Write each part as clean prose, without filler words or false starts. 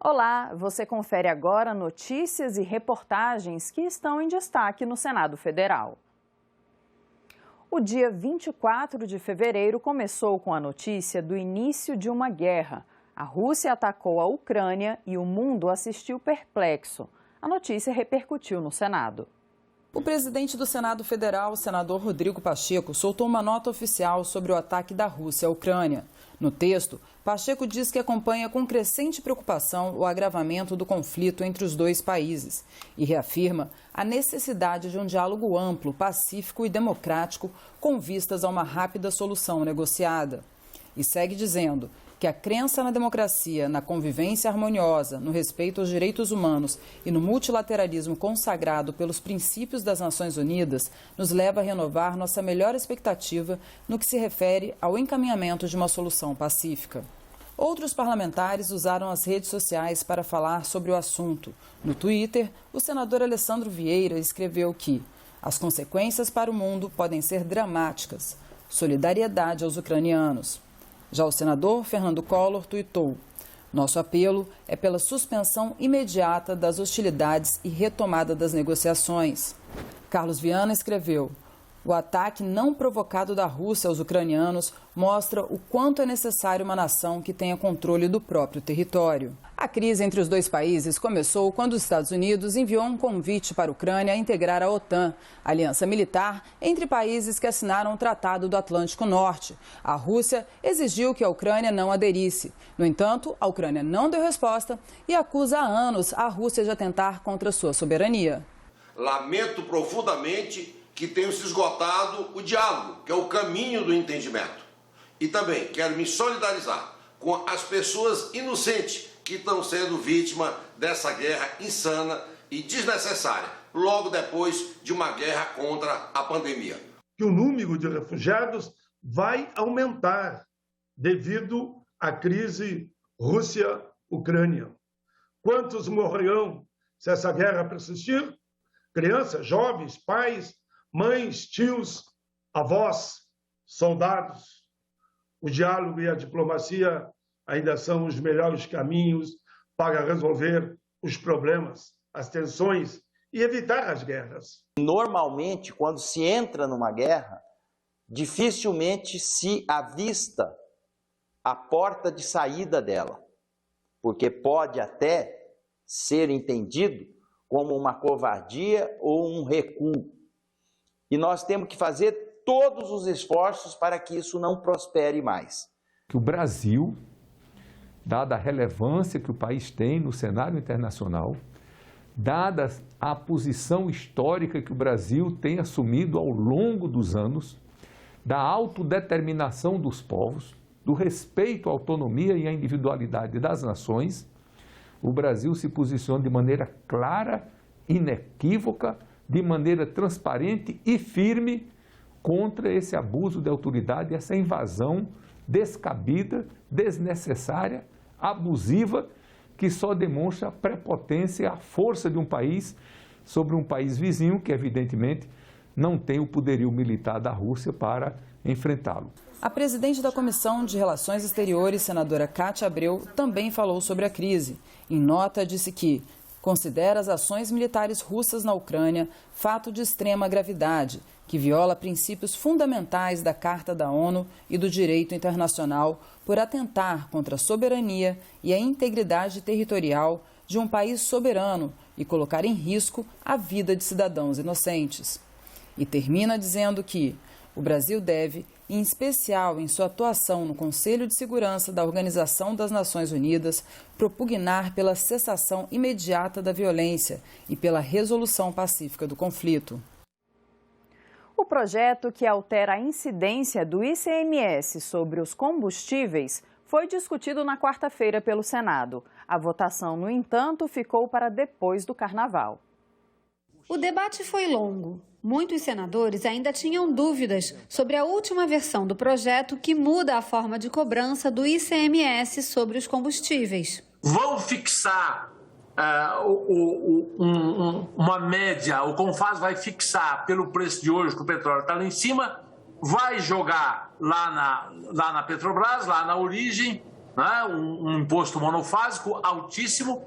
Olá, você confere agora notícias e reportagens que estão em destaque no Senado Federal. O dia 24 de fevereiro começou com a notícia do início de uma guerra. A Rússia atacou a Ucrânia e o mundo assistiu perplexo. A notícia repercutiu no Senado. O presidente do Senado Federal, o senador Rodrigo Pacheco, soltou uma nota oficial sobre o ataque da Rússia à Ucrânia. No texto, Pacheco diz que acompanha com crescente preocupação o agravamento do conflito entre os dois países e reafirma a necessidade de um diálogo amplo, pacífico e democrático com vistas a uma rápida solução negociada. E segue dizendo que a crença na democracia, na convivência harmoniosa, no respeito aos direitos humanos e no multilateralismo consagrado pelos princípios das Nações Unidas nos leva a renovar nossa melhor expectativa no que se refere ao encaminhamento de uma solução pacífica. Outros parlamentares usaram as redes sociais para falar sobre o assunto. No Twitter, o senador Alessandro Vieira escreveu que as consequências para o mundo podem ser dramáticas. Solidariedade aos ucranianos. Já o senador Fernando Collor tuitou: nosso apelo é pela suspensão imediata das hostilidades e retomada das negociações. Carlos Viana escreveu: o ataque não provocado da Rússia aos ucranianos mostra o quanto é necessário uma nação que tenha controle do próprio território. A crise entre os dois países começou quando os Estados Unidos enviou um convite para a Ucrânia a integrar a OTAN, aliança militar entre países que assinaram o Tratado do Atlântico Norte. A Rússia exigiu que a Ucrânia não aderisse. No entanto, a Ucrânia não deu resposta e acusa há anos a Rússia de atentar contra sua soberania. Lamento profundamente que tenha se esgotado o diálogo, que é o caminho do entendimento. E também quero me solidarizar com as pessoas inocentes que estão sendo vítimas dessa guerra insana e desnecessária, logo depois de uma guerra contra a pandemia. Que o número de refugiados vai aumentar devido à crise Rússia-Ucrânia. Quantos morrerão se essa guerra persistir? Crianças, jovens, pais, mães, tios, avós, soldados. O diálogo e a diplomacia ainda são os melhores caminhos para resolver os problemas, as tensões e evitar as guerras. Normalmente, quando se entra numa guerra, dificilmente se avista a porta de saída dela, porque pode até ser entendido como uma covardia ou um recuo. E nós temos que fazer todos os esforços para que isso não prospere mais. Que o Brasil, dada a relevância que o país tem no cenário internacional, dada a posição histórica que o Brasil tem assumido ao longo dos anos, da autodeterminação dos povos, do respeito à autonomia e à individualidade das nações, o Brasil se posiciona de maneira clara, inequívoca, de maneira transparente e firme contra esse abuso de autoridade, essa invasão descabida, desnecessária, abusiva, que só demonstra a prepotência e a força de um país sobre um país vizinho que, evidentemente, não tem o poderio militar da Rússia para enfrentá-lo. A presidente da Comissão de Relações Exteriores, senadora Cátia Abreu, também falou sobre a crise. Em nota, disse que considera as ações militares russas na Ucrânia fato de extrema gravidade, que viola princípios fundamentais da Carta da ONU e do direito internacional por atentar contra a soberania e a integridade territorial de um país soberano e colocar em risco a vida de cidadãos inocentes. E termina dizendo que o Brasil deve, em especial em sua atuação no Conselho de Segurança da Organização das Nações Unidas, propugnar pela cessação imediata da violência e pela resolução pacífica do conflito. O projeto que altera a incidência do ICMS sobre os combustíveis foi discutido na quarta-feira pelo Senado. A votação, no entanto, ficou para depois do Carnaval. O debate foi longo. Muitos senadores ainda tinham dúvidas sobre a última versão do projeto que muda a forma de cobrança do ICMS sobre os combustíveis. Vão fixar uma média, o Confas vai fixar pelo preço de hoje, que o petróleo está lá em cima, vai jogar lá na Petrobras, lá na origem, né, um imposto monofásico altíssimo.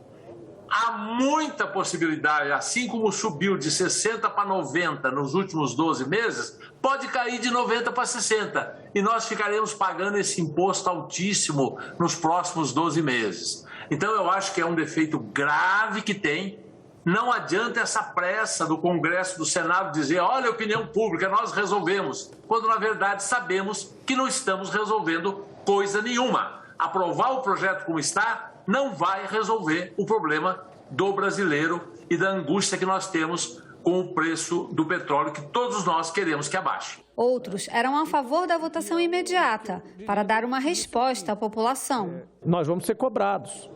Há muita possibilidade, assim como subiu de 60 para 90 nos últimos 12 meses, pode cair de 90 para 60 e nós ficaremos pagando esse imposto altíssimo nos próximos 12 meses. Então eu acho que é um defeito grave que tem. Não adianta essa pressa do Congresso, do Senado dizer, olha a opinião pública, nós resolvemos, quando na verdade sabemos que não estamos resolvendo coisa nenhuma. Aprovar o projeto como está não vai resolver o problema do brasileiro e da angústia que nós temos com o preço do petróleo, que todos nós queremos que abaixe. Outros eram a favor da votação imediata, para dar uma resposta à população. Nós vamos ser cobrados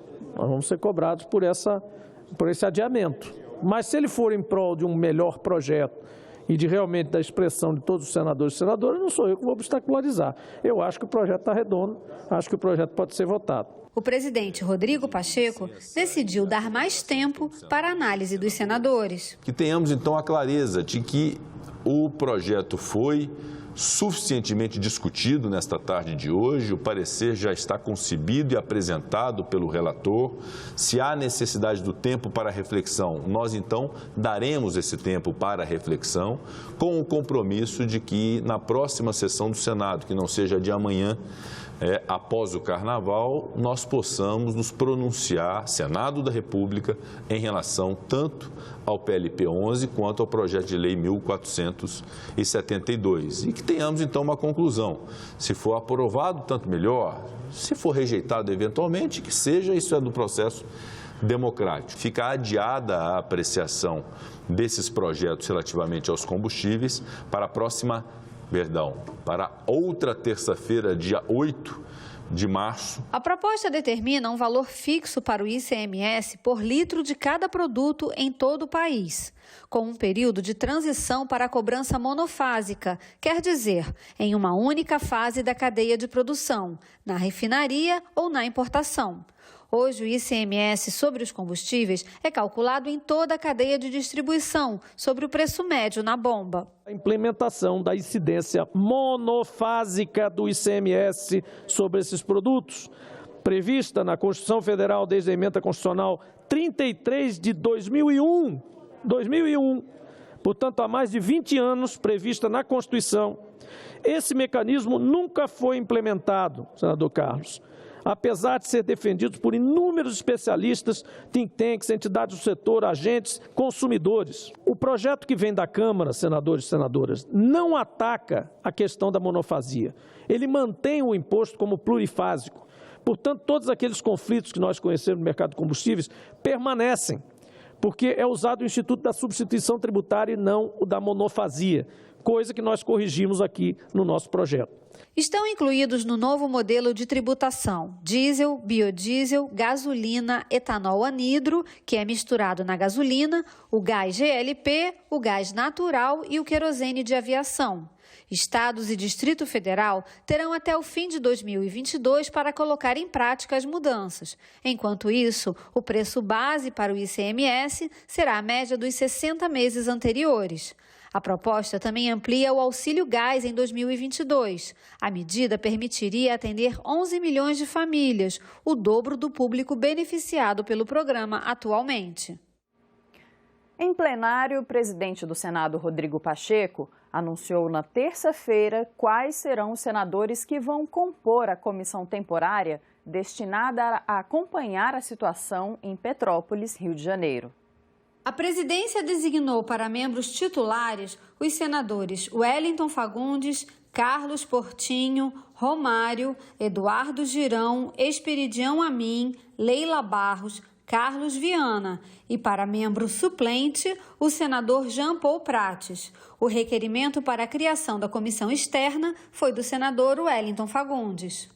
por esse adiamento. Mas se ele for em prol de um melhor projeto e de realmente da expressão de todos os senadores e senadoras, não sou eu que vou obstacularizar. Eu acho que o projeto está redondo, acho que o projeto pode ser votado. O presidente Rodrigo Pacheco decidiu dar mais tempo para a análise dos senadores. Que tenhamos, então, a clareza de que o projeto foi suficientemente discutido nesta tarde de hoje, o parecer já está concebido e apresentado pelo relator. Se há necessidade do tempo para reflexão, nós então daremos esse tempo para reflexão, com o compromisso de que na próxima sessão do Senado, que não seja de amanhã, após o Carnaval, nós possamos nos pronunciar, Senado da República, em relação tanto ao PLP 11 quanto ao projeto de lei 1472. E que tenhamos, então, uma conclusão. Se for aprovado, tanto melhor. Se for rejeitado, eventualmente, que seja, isso é do processo democrático. Fica adiada a apreciação desses projetos relativamente aos combustíveis para outra terça-feira, dia 8 de março. A proposta determina um valor fixo para o ICMS por litro de cada produto em todo o país, com um período de transição para a cobrança monofásica, quer dizer, em uma única fase da cadeia de produção, na refinaria ou na importação. Hoje, o ICMS sobre os combustíveis é calculado em toda a cadeia de distribuição, sobre o preço médio na bomba. A implementação da incidência monofásica do ICMS sobre esses produtos, prevista na Constituição Federal desde a Emenda Constitucional 33 de 2001, portanto, há mais de 20 anos, prevista na Constituição. Esse mecanismo nunca foi implementado, senador Carlos, apesar de ser defendido por inúmeros especialistas, think tanks, entidades do setor, agentes, consumidores. O projeto que vem da Câmara, senadores e senadoras, não ataca a questão da monofasia. Ele mantém o imposto como plurifásico. Portanto, todos aqueles conflitos que nós conhecemos no mercado de combustíveis permanecem, porque é usado o Instituto da Substituição Tributária e não o da monofasia, coisa que nós corrigimos aqui no nosso projeto. Estão incluídos no novo modelo de tributação diesel, biodiesel, gasolina, etanol anidro, que é misturado na gasolina, o gás GLP, o gás natural e o querosene de aviação. Estados e Distrito Federal terão até o fim de 2022 para colocar em prática as mudanças. Enquanto isso, o preço base para o ICMS será a média dos 60 meses anteriores. A proposta também amplia o auxílio gás em 2022. A medida permitiria atender 11 milhões de famílias, o dobro do público beneficiado pelo programa atualmente. Em plenário, o presidente do Senado, Rodrigo Pacheco, anunciou na terça-feira quais serão os senadores que vão compor a comissão temporária destinada a acompanhar a situação em Petrópolis, Rio de Janeiro. A presidência designou para membros titulares os senadores Wellington Fagundes, Carlos Portinho, Romário, Eduardo Girão, Esperidião Amin, Leila Barros, Carlos Viana e, para membro suplente, o senador Jean Paul Prates. O requerimento para a criação da comissão externa foi do senador Wellington Fagundes.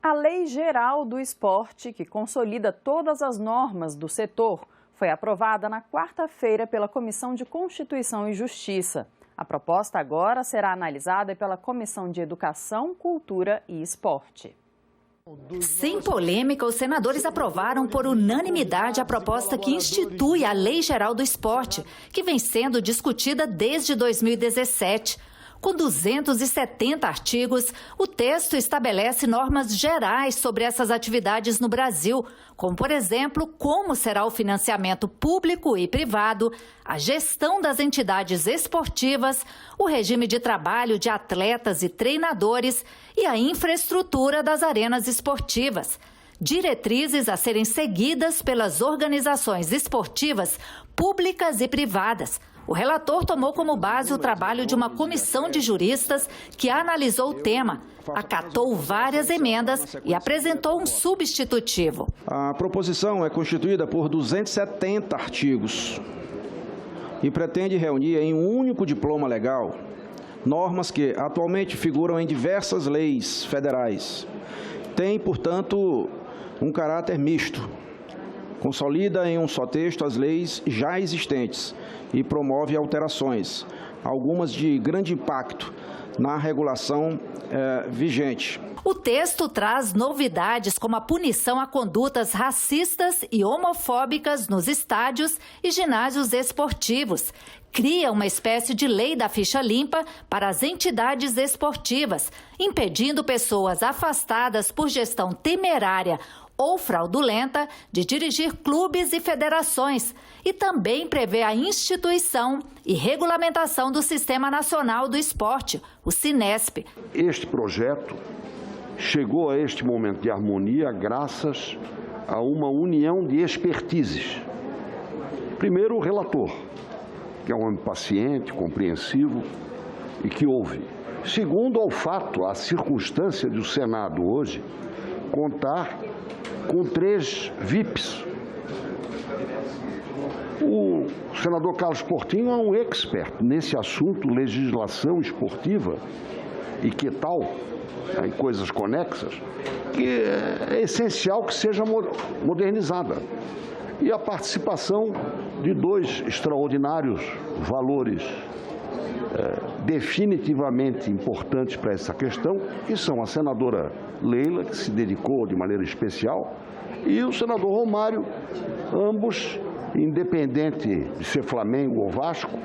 A Lei Geral do Esporte, que consolida todas as normas do setor, foi aprovada na quarta-feira pela Comissão de Constituição e Justiça. A proposta agora será analisada pela Comissão de Educação, Cultura e Esporte. Sem polêmica, os senadores aprovaram por unanimidade a proposta que institui a Lei Geral do Esporte, que vem sendo discutida desde 2017. Com 270 artigos, o texto estabelece normas gerais sobre essas atividades no Brasil, como, por exemplo, como será o financiamento público e privado, a gestão das entidades esportivas, o regime de trabalho de atletas e treinadores e a infraestrutura das arenas esportivas. Diretrizes a serem seguidas pelas organizações esportivas públicas e privadas. O relator tomou como base o trabalho de uma comissão de juristas que analisou o tema, acatou várias emendas e apresentou um substitutivo. A proposição é constituída por 270 artigos e pretende reunir em um único diploma legal normas que atualmente figuram em diversas leis federais. Tem, portanto, um caráter misto. Consolida em um só texto as leis já existentes e promove alterações, algumas de grande impacto na regulação vigente. O texto traz novidades como a punição a condutas racistas e homofóbicas nos estádios e ginásios esportivos. Cria uma espécie de lei da ficha limpa para as entidades esportivas, impedindo pessoas afastadas por gestão temerária ou fraudulenta de dirigir clubes e federações, e também prevê a instituição e regulamentação do Sistema Nacional do Esporte, o Sinesp. Este projeto chegou a este momento de harmonia graças a uma união de expertises. Primeiro, o relator, que é um homem paciente, compreensivo e que ouve. Segundo, ao fato, a circunstância de o Senado hoje contar com 3 VIPs. O senador Carlos Portinho é um expert nesse assunto, legislação esportiva e que tal, em coisas conexas, que é essencial que seja modernizada. E a participação de 2 extraordinários valores definitivamente importantes para essa questão, que são a senadora Leila, que se dedicou de maneira especial, e o senador Romário, ambos, independente de ser Flamengo ou Vasco,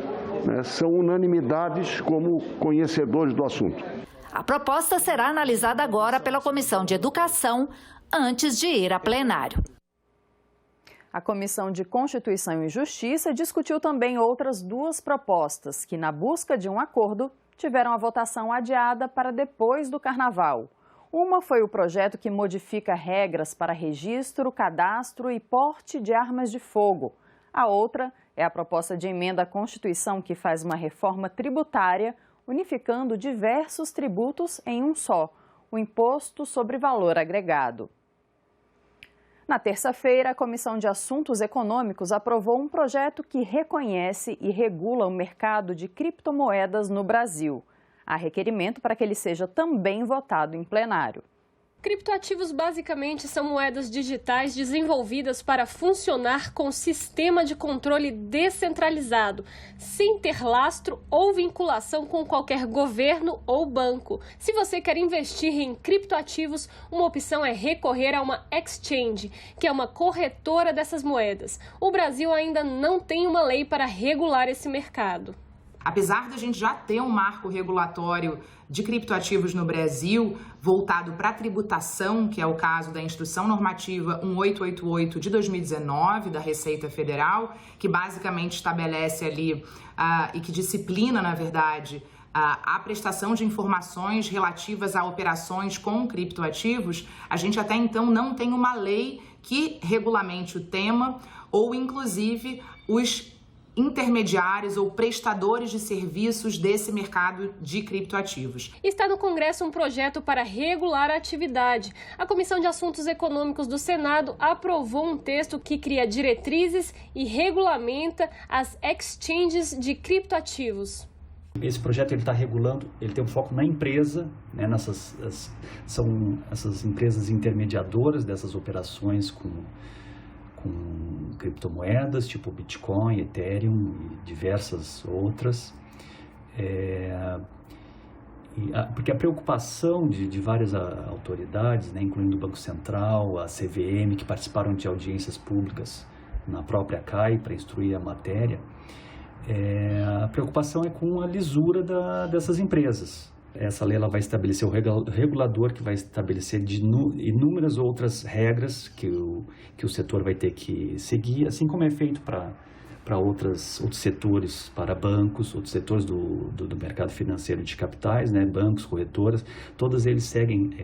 né, são unanimidades como conhecedores do assunto. A proposta será analisada agora pela Comissão de Educação, antes de ir a plenário. A Comissão de Constituição e Justiça discutiu também outras 2 propostas que, na busca de um acordo, tiveram a votação adiada para depois do Carnaval. Uma foi o projeto que modifica regras para registro, cadastro e porte de armas de fogo. A outra é a proposta de emenda à Constituição que faz uma reforma tributária, unificando diversos tributos em um só, o Imposto sobre Valor Agregado. Na terça-feira, a Comissão de Assuntos Econômicos aprovou um projeto que reconhece e regula o mercado de criptomoedas no Brasil. Há requerimento para que ele seja também votado em plenário. Criptoativos basicamente são moedas digitais desenvolvidas para funcionar com sistema de controle descentralizado, sem ter lastro ou vinculação com qualquer governo ou banco. Se você quer investir em criptoativos, uma opção é recorrer a uma exchange, que é uma corretora dessas moedas. O Brasil ainda não tem uma lei para regular esse mercado. Apesar da gente já ter um marco regulatório de criptoativos no Brasil, voltado para a tributação, que é o caso da Instrução Normativa 1888 de 2019, da Receita Federal, que basicamente estabelece ali e que disciplina, na verdade, a prestação de informações relativas a operações com criptoativos, a gente até então não tem uma lei que regulamente o tema ou, inclusive, os intermediários ou prestadores de serviços desse mercado de criptoativos. Está no Congresso um projeto para regular a atividade. A Comissão de Assuntos Econômicos do Senado aprovou um texto que cria diretrizes e regulamenta as exchanges de criptoativos. Esse projeto está regulando, ele tem um foco na empresa, né, são essas empresas intermediadoras dessas operações com criptomoedas, tipo Bitcoin, Ethereum e diversas outras. Porque a preocupação de várias autoridades, né, incluindo o Banco Central, a CVM, que participaram de audiências públicas na própria CAI para instruir a matéria, A preocupação é com a lisura dessas empresas. Essa lei ela vai estabelecer o regulador que vai estabelecer inúmeras outras regras que o setor vai ter que seguir, assim como é feito para outros setores, para bancos, outros setores do mercado financeiro de capitais, né, bancos, corretoras, todos eles seguem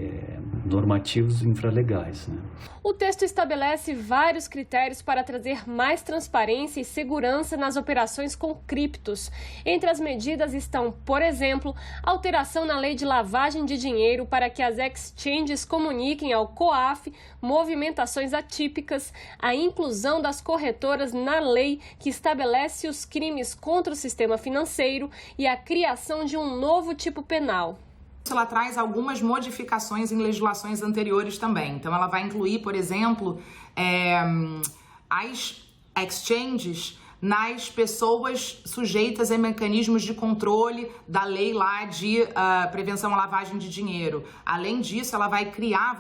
normativos infralegais, né? O texto estabelece vários critérios para trazer mais transparência e segurança nas operações com criptos. Entre as medidas estão, por exemplo, alteração na lei de lavagem de dinheiro para que as exchanges comuniquem ao COAF movimentações atípicas, a inclusão das corretoras na lei que estabelece os crimes contra o sistema financeiro e a criação de um novo tipo penal. Ela traz algumas modificações em legislações anteriores também. Então, ela vai incluir, por exemplo, as exchanges nas pessoas sujeitas a mecanismos de controle da lei lá de prevenção à lavagem de dinheiro. Além disso, ela vai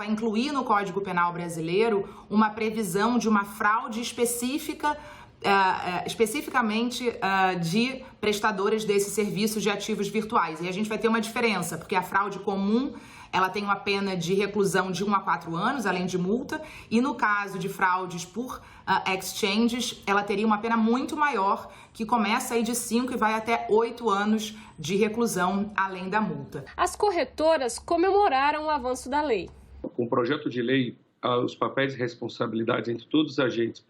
incluir no Código Penal brasileiro uma previsão de uma fraude específica especificamente de prestadores desses serviços de ativos virtuais. E a gente vai ter uma diferença, porque a fraude comum ela tem uma pena de reclusão de 1 a 4 anos, além de multa, e no caso de fraudes por exchanges, ela teria uma pena muito maior, que começa aí de 5 e vai até 8 anos de reclusão, além da multa. As corretoras comemoraram o avanço da lei. Com o projeto de lei, os papéis e responsabilidades entre todos os agentes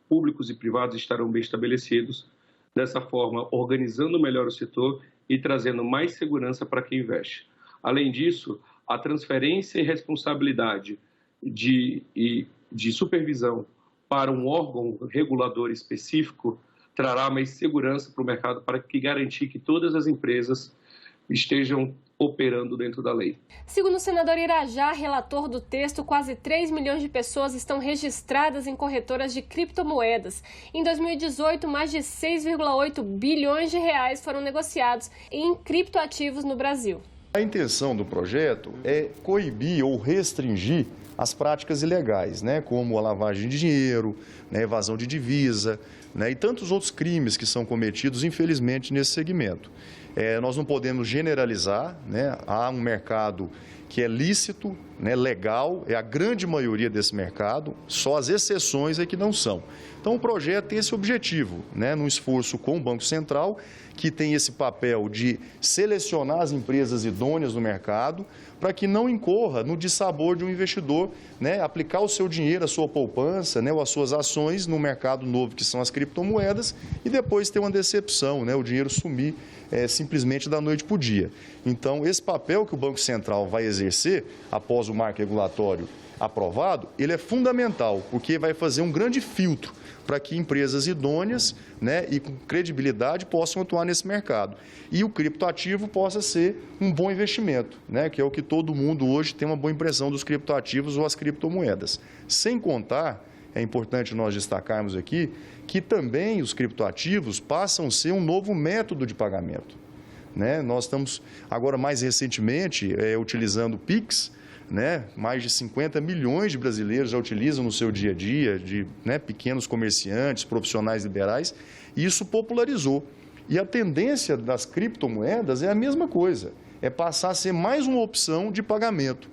públicos e privados estarão bem estabelecidos, dessa forma organizando melhor o setor e trazendo mais segurança para quem investe. Além disso, a transferência e responsabilidade de supervisão para um órgão regulador específico trará mais segurança para o mercado para garantir que todas as empresas estejam operando dentro da lei. Segundo o senador Irajá, relator do texto, quase 3 milhões de pessoas estão registradas em corretoras de criptomoedas. Em 2018, mais de 6,8 bilhões de reais foram negociados em criptoativos no Brasil. A intenção do projeto é coibir ou restringir as práticas ilegais, né, como a lavagem de dinheiro, né, evasão de divisa, né, e tantos outros crimes que são cometidos, infelizmente, nesse segmento. Nós não podemos generalizar, né, há um mercado que é lícito, né, legal, é a grande maioria desse mercado, só as exceções é que não são. Então, o projeto tem esse objetivo, né, num esforço com o Banco Central, que tem esse papel de selecionar as empresas idôneas no mercado, para que não incorra no dissabor de um investidor, né, aplicar o seu dinheiro, a sua poupança, né, ou as suas ações no mercado novo, que são as criptomoedas, e depois ter uma decepção, né, o dinheiro sumir simplesmente da noite para o dia. Então, esse papel que o Banco Central vai exercer, após o marco regulatório aprovado, ele é fundamental, porque vai fazer um grande filtro para que empresas idôneas, né, e com credibilidade possam atuar nesse mercado. E o criptoativo possa ser um bom investimento, né, que é o que todo mundo hoje tem uma boa impressão dos criptoativos ou as criptomoedas. Sem contar, é importante nós destacarmos aqui, que também os criptoativos passam a ser um novo método de pagamento, né? Nós estamos agora mais recentemente utilizando o Pix, né? Mais de 50 milhões de brasileiros já utilizam no seu dia a dia, né, pequenos comerciantes, profissionais liberais, e isso popularizou. E a tendência das criptomoedas é a mesma coisa, é passar a ser mais uma opção de pagamento.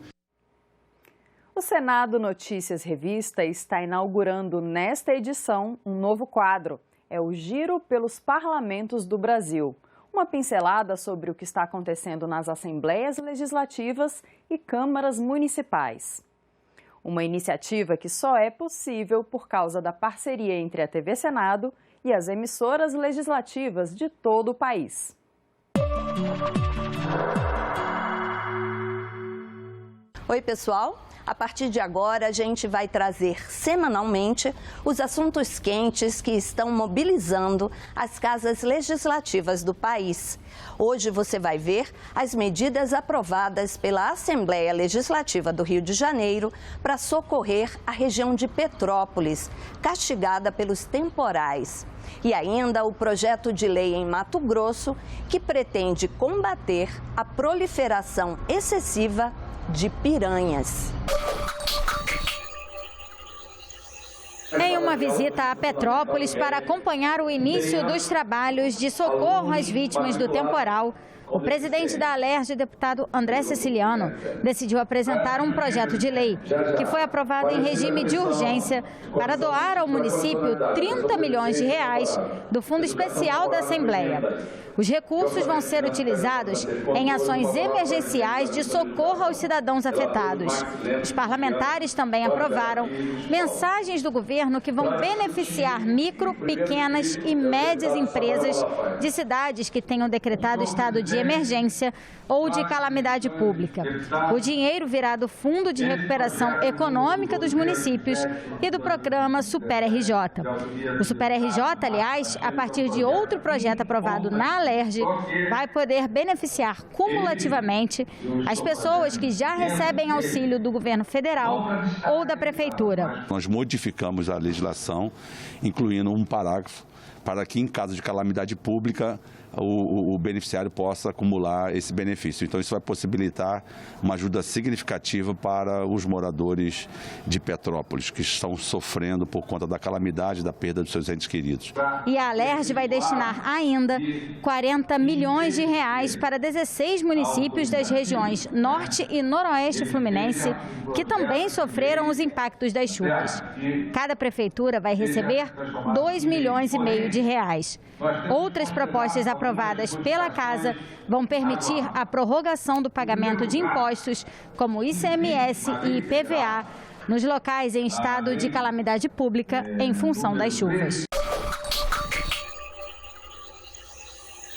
O Senado Notícias Revista está inaugurando nesta edição um novo quadro. É o Giro pelos Parlamentos do Brasil. Uma pincelada sobre o que está acontecendo nas Assembleias Legislativas e Câmaras Municipais. Uma iniciativa que só é possível por causa da parceria entre a TV Senado e as emissoras legislativas de todo o país. Oi, pessoal! A partir de agora, a gente vai trazer semanalmente os assuntos quentes que estão mobilizando as casas legislativas do país. Hoje você vai ver as medidas aprovadas pela Assembleia Legislativa do Rio de Janeiro para socorrer a região de Petrópolis, castigada pelos temporais. E ainda o projeto de lei em Mato Grosso, que pretende combater a proliferação excessiva de piranhas. Em uma visita a Petrópolis para acompanhar o início dos trabalhos de socorro às vítimas do temporal, o presidente da Alerj, deputado André Siciliano, decidiu apresentar um projeto de lei que foi aprovado em regime de urgência para doar ao município 30 milhões de reais do Fundo Especial da Assembleia. Os recursos vão ser utilizados em ações emergenciais de socorro aos cidadãos afetados. Os parlamentares também aprovaram mensagens do governo que vão beneficiar micro, pequenas e médias empresas de cidades que tenham decretado estado de emergência ou de calamidade pública. O dinheiro virá do Fundo de Recuperação Econômica dos Municípios e do programa Super RJ. O Super RJ, aliás, a partir de outro projeto aprovado na Alerj, vai poder beneficiar cumulativamente as pessoas que já recebem auxílio do governo federal ou da prefeitura. Nós modificamos a legislação, incluindo um parágrafo para que, em caso de calamidade pública, o beneficiário possa acumular esse benefício. Então, isso vai possibilitar uma ajuda significativa para os moradores de Petrópolis, que estão sofrendo por conta da calamidade, da perda dos seus entes queridos. E a Alerj vai destinar ainda 40 milhões de reais para 16 municípios das regiões Norte e Noroeste Fluminense, que também sofreram os impactos das chuvas. Cada prefeitura vai receber 2,5 milhões de reais. Outras propostas aprovadas pela Casa vão permitir a prorrogação do pagamento de impostos, como ICMS e IPVA, nos locais em estado de calamidade pública em função das chuvas.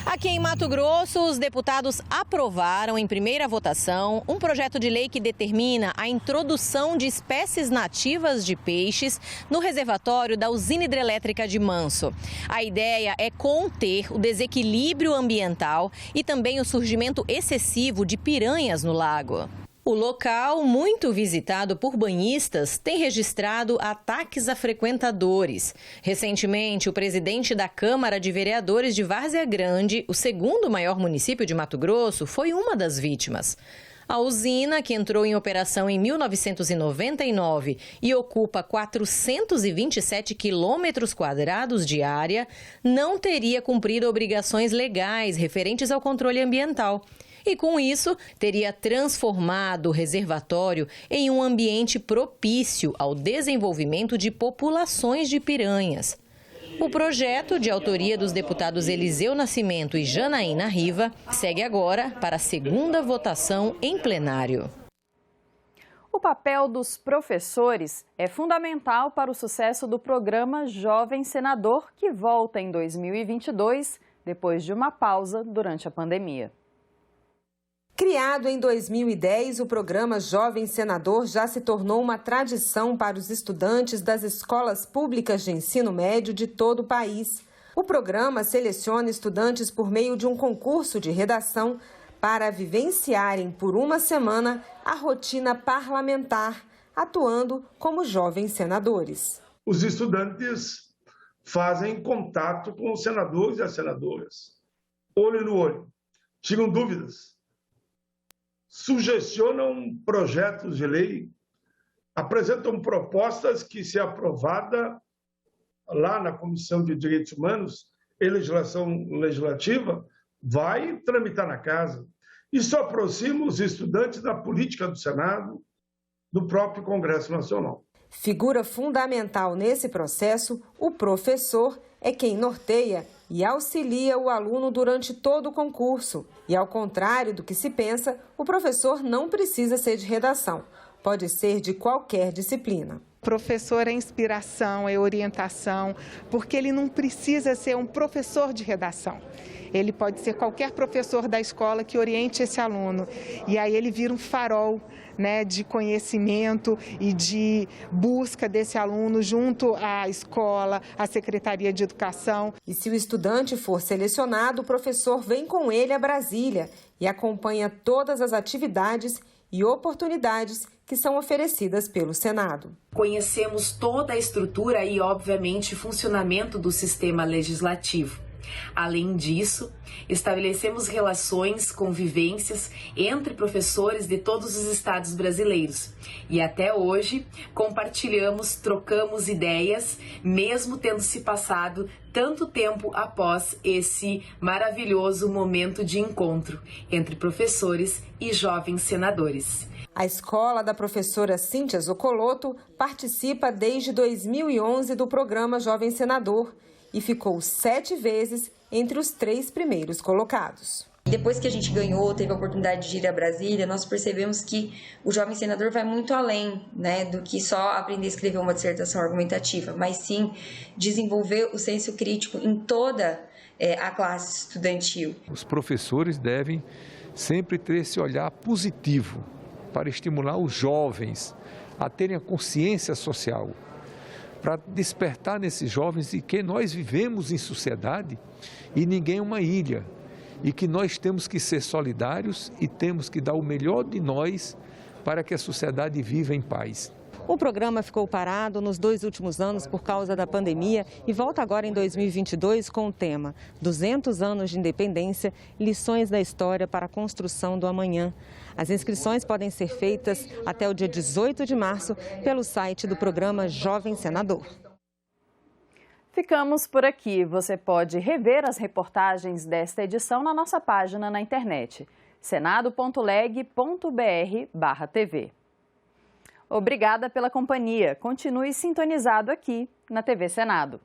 Aqui em Mato Grosso, os deputados aprovaram em primeira votação um projeto de lei que determina a introdução de espécies nativas de peixes no reservatório da usina hidrelétrica de Manso. A ideia é conter o desequilíbrio ambiental e também o surgimento excessivo de piranhas no lago. O local, muito visitado por banhistas, tem registrado ataques a frequentadores. Recentemente, o presidente da Câmara de Vereadores de Várzea Grande, o segundo maior município de Mato Grosso, foi uma das vítimas. A usina, que entrou em operação em 1999 e ocupa 427 quilômetros quadrados de área, não teria cumprido obrigações legais referentes ao controle ambiental. E, com isso, teria transformado o reservatório em um ambiente propício ao desenvolvimento de populações de piranhas. O projeto, de autoria dos deputados Eliseu Nascimento e Janaína Riva, segue agora para a segunda votação em plenário. O papel dos professores é fundamental para o sucesso do programa Jovem Senador, que volta em 2022, depois de uma pausa durante a pandemia. Criado em 2010, o programa Jovem Senador já se tornou uma tradição para os estudantes das escolas públicas de ensino médio de todo o país. O programa seleciona estudantes por meio de um concurso de redação para vivenciarem por uma semana a rotina parlamentar, atuando como jovens senadores. Os estudantes fazem contato com os senadores e as senadoras, olho no olho, tiram dúvidas, sugestionam projetos de lei, apresentam propostas que, se aprovada lá na Comissão de Direitos Humanos e Legislação Legislativa, vai tramitar na casa. Isso aproxima os estudantes da política do Senado, do próprio Congresso Nacional. Figura fundamental nesse processo, o professor é quem norteia e auxilia o aluno durante todo o concurso. E, ao contrário do que se pensa, o professor não precisa ser de redação. Pode ser de qualquer disciplina. Professor é inspiração, é orientação, porque ele não precisa ser um professor de redação. Ele pode ser qualquer professor da escola que oriente esse aluno. E aí ele vira um farol, né, de conhecimento e de busca desse aluno junto à escola, à Secretaria de Educação. E se o estudante for selecionado, o professor vem com ele a Brasília e acompanha todas as atividades e oportunidades que são oferecidas pelo Senado. Conhecemos toda a estrutura e, obviamente, funcionamento do sistema legislativo. Além disso, estabelecemos relações, convivências entre professores de todos os estados brasileiros. E até hoje, compartilhamos, trocamos ideias, mesmo tendo se passado tanto tempo após esse maravilhoso momento de encontro entre professores e jovens senadores. A escola da professora Cíntia Zoccoloto participa desde 2011 do programa Jovem Senador e ficou 7 vezes entre os 3 primeiros colocados. Depois que a gente ganhou, teve a oportunidade de ir a Brasília, nós percebemos que o jovem senador vai muito além, né, do que só aprender a escrever uma dissertação argumentativa, mas sim desenvolver o senso crítico em toda a classe estudantil. Os professores devem sempre ter esse olhar positivo para estimular os jovens a terem a consciência social, para despertar nesses jovens de que nós vivemos em sociedade e ninguém é uma ilha, e que nós temos que ser solidários e temos que dar o melhor de nós para que a sociedade viva em paz. O programa ficou parado nos 2 últimos anos por causa da pandemia e volta agora em 2022 com o tema 200 anos de independência, lições da história para a construção do amanhã. As inscrições podem ser feitas até o dia 18 de março pelo site do programa Jovem Senador. Ficamos por aqui. Você pode rever as reportagens desta edição na nossa página na internet, senado.leg.br/tv. Obrigada pela companhia. Continue sintonizado aqui na TV Senado.